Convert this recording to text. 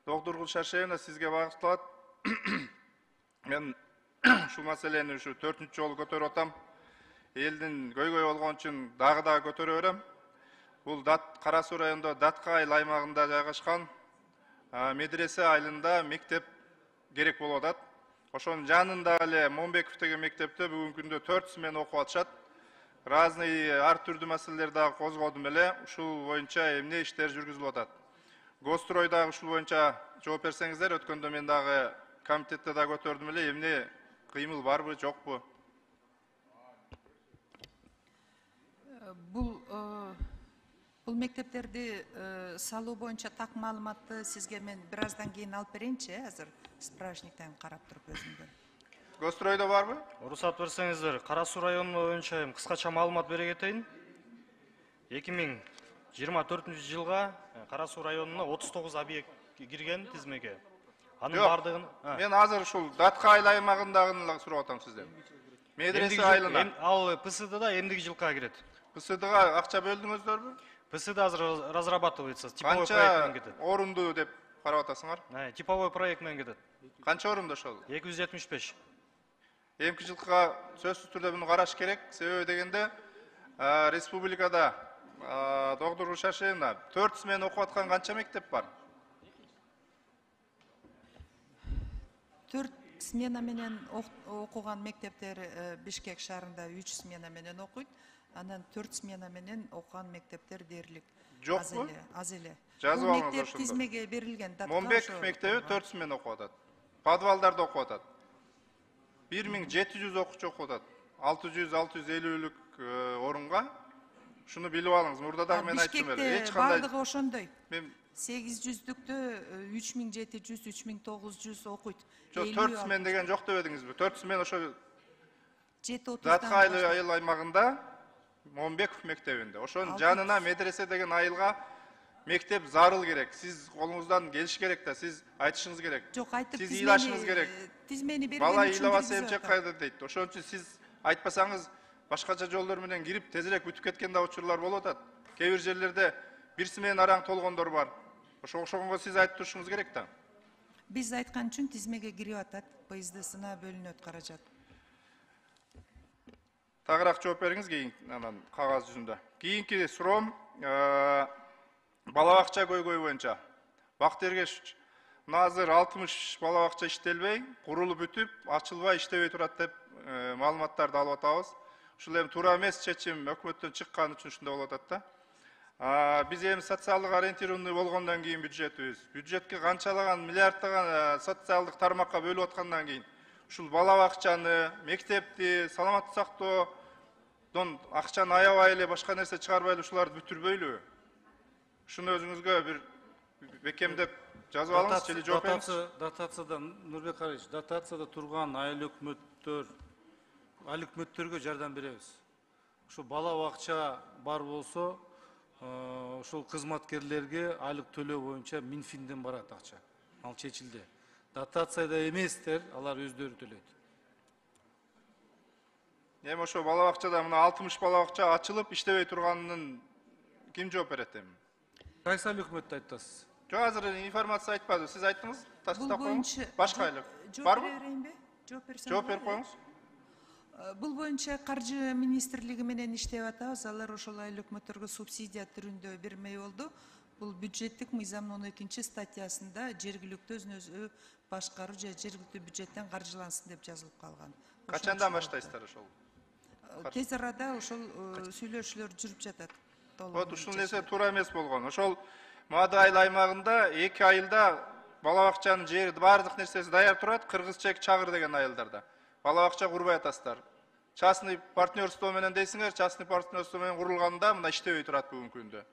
Доктор Гүлшашевна, сизге багышталат. Мен ушул маселени ушу 4-нчү жолу көтөрүп атам. Элдин көйгөй болгон үчүн дагы көтөрө берем. Бул Кара Суу районунда Датка айыл аймагында жайгашкан медресе айылында мектеп керек болуп атат. Ошонун жанында эле Момбеков деген мектепте бүгүнкү күндө 4 смена окуп атышат. Разный ар түрдүү маселелер дагы козгодум эле. Ушул боюнча эмне иштер жүргүзүлүп атат. Гострой дагы ушул боюнча жооп берсеңиздер, өткөндө мен дагы комитетте да көтөрдүм эле, эмне кыймыл барбы, жокпу? Бул мектептерди салуу боюнча так маалыматты сизге мен бир аздан кийин алып берейинчи, азыр справочниктен карап туруп өзүмдө. Гостройдо барбы? Уруксат берсеңиздер, Кара Суу району боюнча кыскача маалымат бере кетейин. 2024-жылга Кара Суу районуна 39 объект кирген тизмеге. Анын бардыгын мен азыр ушул Датка айыл аймагындагыны сурап атам сизден. Медресе айылына. Ал ПСДда эмдиги жылга кирет? ПСДга акча бөлдүңүздөрбү? ПСД азыр разрабатывается. Типовой проект менен кетет. Канча орунду деп карап атасыңар? Типовой проект менен кетет. Канча орунду ошол? 275. Эмки жылга сөзсүз түрдө буну караш керек. Себеби дегенде республикада Доктор Гүлшашевна 4 смена окуп аткан канча мектеп бар? 4 смена менен окуган мектептер Бишкек шаарында 3 смена менен окуйт. Анан 4 смена менен окуган мектептер дээрлик аз эле. Жазып алыңыз мектеп ошондо. тизмеге берилген. Момбеков мектеби 4 смена окуп атат. Подвалдарда окуп атат. 1700 окуучу окуп атат. 600-650лүк орунга. Шуну билип алыңыз. Мурда дагы мен айттым эле. Бишкекте бардыгы ошондой. Мен 800-дүктө 3700-3900 окуйт. Жок, 4 смен деген жок дебедиңизби? 4 смен ошо 7-30 Датка айыл аймагында Момбеков мектебинде. Ошонун жанына медресе деген айылга мектеп зарыл керек. Сиз колуңуздан келиш керек да, сиз айтышыңыз керек. Жок, айтып сиз ыйлашыңыз керек. Тизмени берген Бала ыйлабаса эмчек кайда дейт. Ошон үчүн сиз айтпасаңыз башкача жолдор менен кирип тезирээк бүтүп кеткен да учурлар болуп атат. Кээ бир жерлерде 1 смен араң толгондор бар. Ошого сиз айтып турушуңуз керек да. Биз айткан үчүн тизмеге кирип атат. ПСДсына бөлүнөт каражат. Тагыраак жооп бериңиз кийин анан кагаз жүзүндө. Кийинки суроом бала бакча көйгөй боюнча. Бакыт Эргешович, азыр 60 бала бакча иштелбей, курулуп бүтүп, ачылбай иштебей турат деп маалыматтарды алып атабыз. Ушул эми туура эмес чечим өкмөттөн чыккан үчүн ушундай болуп атат да. Биз эми социалдык ориентированный болгондон кийин бюджетке канчалаган миллиарддаган социалдык тармакка бөлүп аткандан кийин ушул бала бакчаны, мектепти, саламаттык сактоодон акчаны аябай эле башка нерсе чыгарбай эле ушуларды бүтүрбөйлүбү? Ушуну өзүңүзгө бир бекемдеп жазып алыңыз, же жооп бериңиз. Дотацияда Нурбек Карыч, дотацияда турган айыл өкмөттөргө жардам беребиз. Ушу бала бакча бар болсо, ушул кызматкерлерге айлык төлөө боюнча Минфинден барат акча. Ал чечилди. Дотацияда эместер, алар өздөрү төлөйт. Эми ошо бала бакчада мына 60 бала бакча ачылып иштебей турганын ким жооп берет эми? Кайсы айыл өкмөттү айтасыз? Жок, азыр информация айтпады. Сиз айттыңыз? Бул боюнча башка айыл барбы? Жооп берип коюңуз. Бул боюнча Каржы министрлиги менен иштеп атабыз. Алар ошол айыл өкмөттөргө субсидия түрүндө бермей болду. Бул бюджеттик мыйзамдын 12 статьясында жергиликтүү өзүн-өзү башкаруу же жергиликтүү бюджеттен каржылансын деп жазылып калган. Качандан баштайсыздар ошол? Тез арада ошол сүйлөшүүлөр жүрүп жатат. Вот ушул нерсе туура эмес болгон. Ошол Мады айыл аймагында 2 айылда бала бакчанын жери баардык нерсеси даяр турат, Кыргызчек Чагыр деген айылдарда. Бала бакча курбай атасыздар. Частный партнерство менен дейсиңер, частный партнерство менен курулганда мына иштебей турат бүгүнкү күндө.